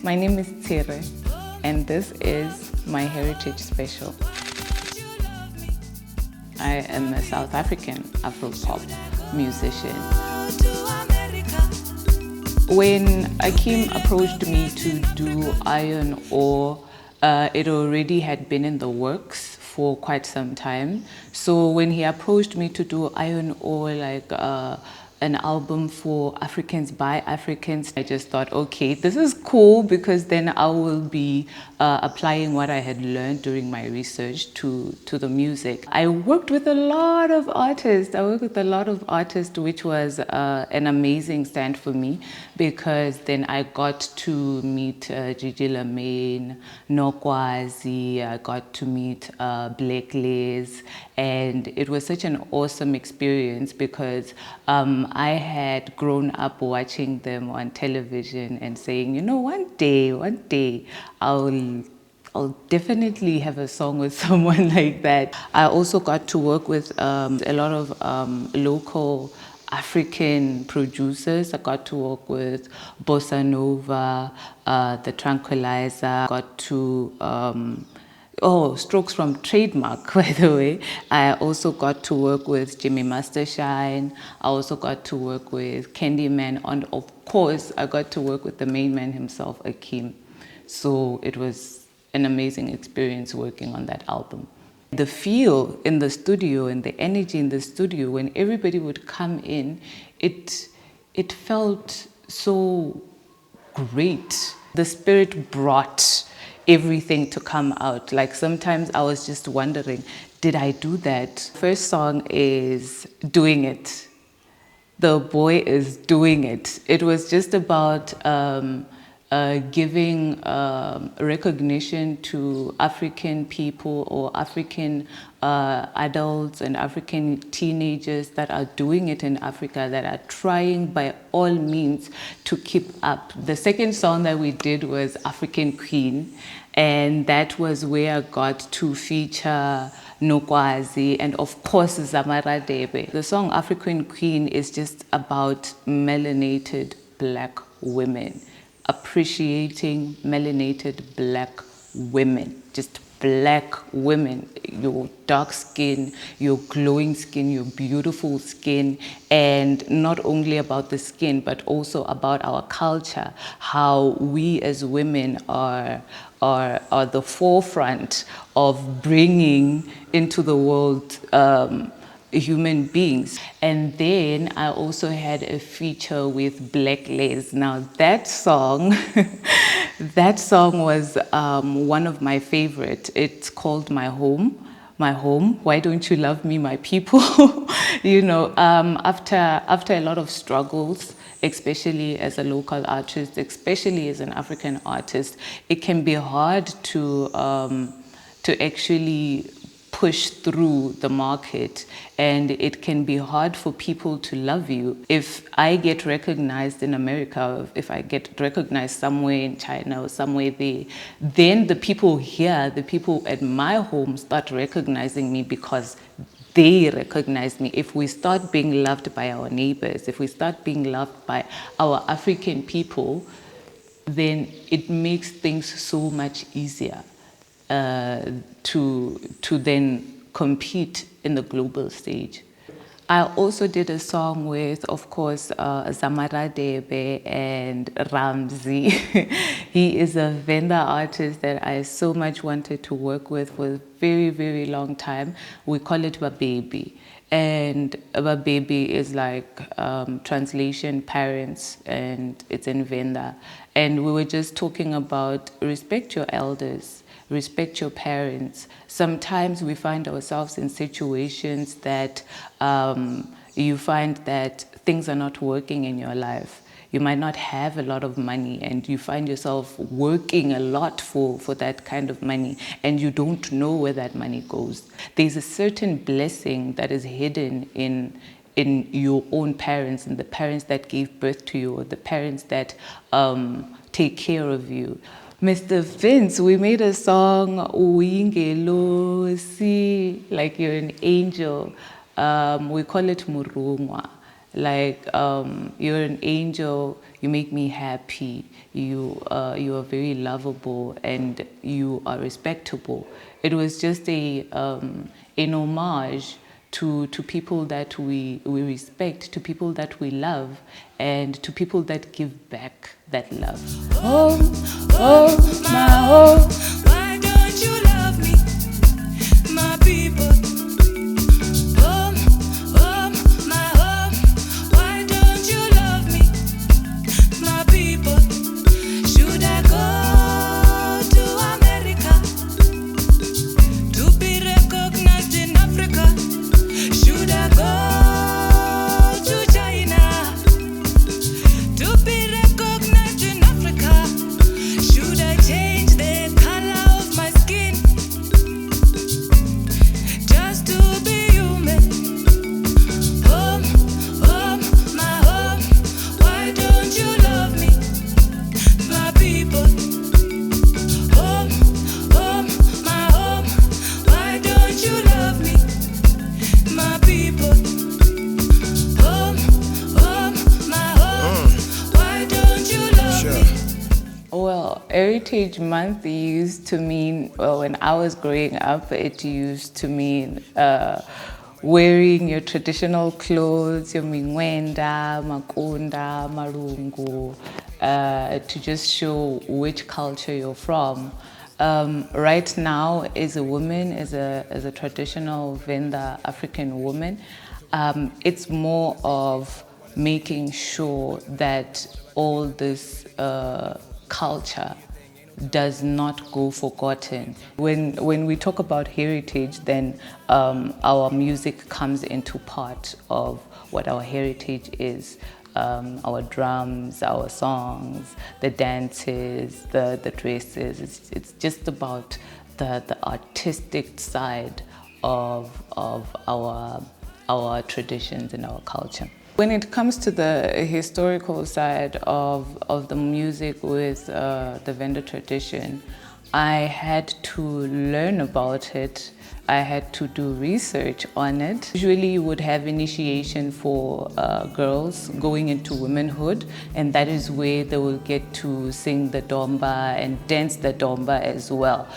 My name is Tcire, and this is my heritage special. I am a South African Afro-pop musician. When Akim approached me to do Iron Ore, it already had been in the works for quite some time. So when he approached me to do Iron Ore, like an album for Africans by Africans, I just thought, okay, this is cool, because then I will be applying what I had learned during my research to the music. I worked with a lot of artists. Which was an amazing stand for me, because then I got to meet Gigi Lamaine, Nokwazi, I got to meet Black Liz, and it was such an awesome experience, because I had grown up watching them on television and saying, you know, one day I'll definitely have a song with someone like that. I also got to work with a lot of local African producers. I got to work with Bossa Nova, The Tranquilizer. Got to Strokes from Trademark, by the way. I also got to work with Jimmy Mastershine. I also got to work with Candyman, and of course, I got to work with the main man himself, Akim. So it was an amazing experience working on that album. The feel in the studio and the energy in the studio, when everybody would come in, it felt so great. The spirit brought everything to come out. Like sometimes I was just wondering, did I do that? First song is Doing It. The boy is doing it. It was just about giving recognition to African people or African adults and African teenagers that are doing it in Africa, that are trying by all means to keep up. The second song that we did was African Queen, and that was where I got to feature Nokwazi and of course Zamara Debe. The song African Queen is just about melanated Black women, appreciating melanated Black women, just Black women, your dark skin, your glowing skin, your beautiful skin, and not only about the skin, but also about our culture, how we as women are the forefront of bringing into the world human beings. And then I also had a feature with Black Liz. Now that song, that song was one of my favorite. It's called My Home. My home, why don't you love me, my people? You know, after a lot of struggles, especially as a local artist, especially as an African artist, it can be hard to actually push through the market, and it can be hard for people to love you. If I get recognized in America, if I get recognized somewhere in China or somewhere there, then the people here, the people at my home start recognizing me because they recognize me. If we start being loved by our neighbors, if we start being loved by our African people, then it makes things so much easier to then compete in the global stage. I also did a song with, of course, Zamara Debe and Ramzi. He is a Venda artist that I so much wanted to work with for a very, very long time. We call it Baby. And Baby is like translation parents, and it's in Venda. And we were just talking about respect your elders, respect your parents. Sometimes we find ourselves in situations that you find that things are not working in your life. You might not have a lot of money, and you find yourself working a lot for that kind of money, and you don't know where that money goes. There's a certain blessing that is hidden in your own parents, and the parents that gave birth to you, or the parents that take care of you. Mr. Vince, we made a song, Uingelosi, like you're an angel. We call it Murungwa. Like, you're an angel, you make me happy, you are very lovable, and you are respectable. It was just an homage to people that we respect, to people that we love, and to people that give back that love. Oh, oh, my oh, why don't you love me, my people? Oh, oh, my oh, why don't you love me, my people? Should I go to America to be recognized in Africa? Should I go to China to be recognized in Africa? Should I change the color of my skin just to be human? Home, home, my home, why don't you love me, my people? Home, home, my home, why don't you love me, my people? Home, home, my home, why don't you love me? Well, Heritage Month used to mean, well, when I was growing up, it used to mean wearing your traditional clothes, your mingwenda, makunda, marungu, to just show which culture you're from. Right now, as a woman, as a traditional Venda African woman, it's more of making sure that all this culture does not go forgotten. When we talk about heritage, then our music comes into part of what our heritage is. Our drums, our songs, the dances, the dresses. It's just about the artistic side of our traditions and our culture. When it comes to the historical side of the music with the Venda tradition, I had to learn about it. I had to do research on it. Usually you would have initiation for girls going into womanhood, and that is where they will get to sing the domba and dance the domba as well.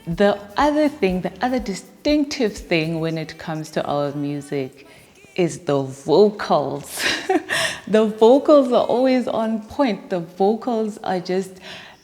The other distinctive thing when it comes to our music is the vocals. The vocals are always on point. The vocals are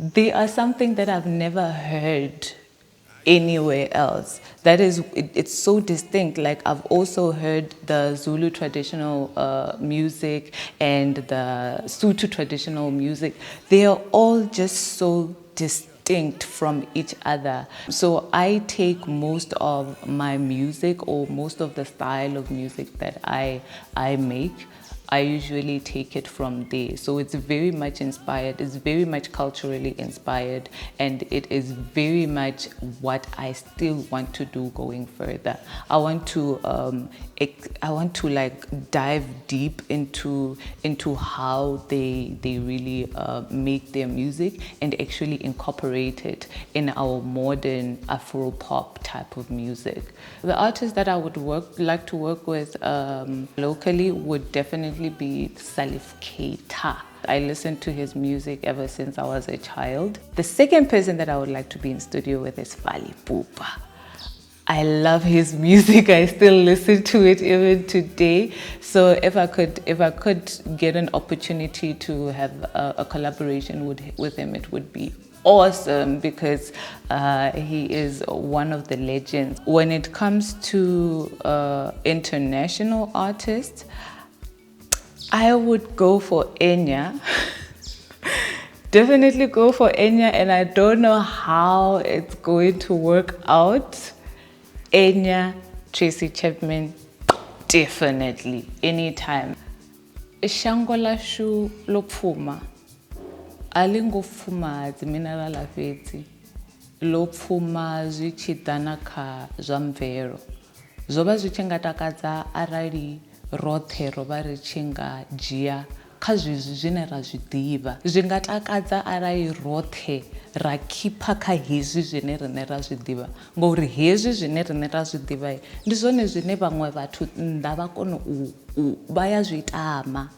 they are something that I've never heard anywhere else. That is, it's so distinct. Like, I've also heard the Zulu traditional music and the Sotho traditional music. They are all just so distinct from each other. So I take most of my music, or most of the style of music that I make, I usually take it from there. So it's very much inspired, it's very much culturally inspired, and it is very much what I still want to do going further. I want to like dive deep into how they really make their music and actually incorporate it in our modern Afro pop type of music. The artists that I would like to work with locally would definitely be Salif Keita. I listened to his music ever since I was a child. The second person that I would like to be in studio with is Fali Pupa. I love his music. I still listen to it even today. So if I could get an opportunity to have a collaboration with him, it would be awesome, because he is one of the legends. When it comes to international artists, I would go for Enya. Definitely go for Enya, and I don't know how it's going to work out. Enya, Tracy Chapman, definitely, anytime. Shangola shu lopfuma. Alingofuma ziminala lafeti. Lopfuma zvichidana kha zwamvero. Zoba zvichengatakadza arali rothe roba richinga jia kha zwezwi zwine ra zwi ḓivha. Zwi nga takadza arali roṱhe ra khipha kha hezwi zwine rine ra zwi ḓivha, ngauri hezwi zwine rine ra zwi ḓivha ndi zwone zwine vhaṅwe vhathu nnḓa vha kona vha ya zwi tama.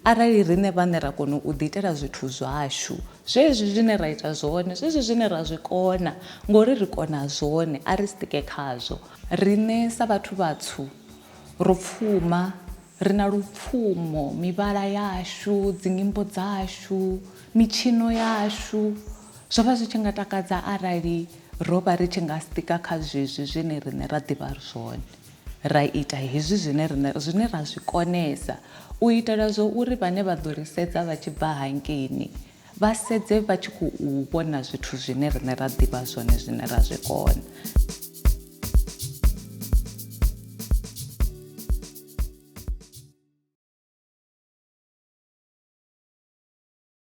Arali rine vhaṋe ra kona u ḓiitela zwithu zwashu, zwezwi zwine ra ita zwone, zwezwi zwine ra zwi kona, ngori ri kona zwone, a ri sitike khazwo. Rine sa vhathu vhatswu ro pfuma, ri na lupfumo, mivhala yashu, dzinyimbo dzashu, mitshino yashu. Zwo vha zwi tshi nga takadza arali ro vha ri tshi nga sitika kha zwezwi zwine rine ra ḓivha zwone, ra ita hezwi zwine ra zwi konesa, u itela zwo uri vhane vha ḓo ri sedza vha tshi bva hangeini vha sedze vha tshi khou vhona zwithu zwine rine ra ḓivha zwone, zwine ra zwi kona.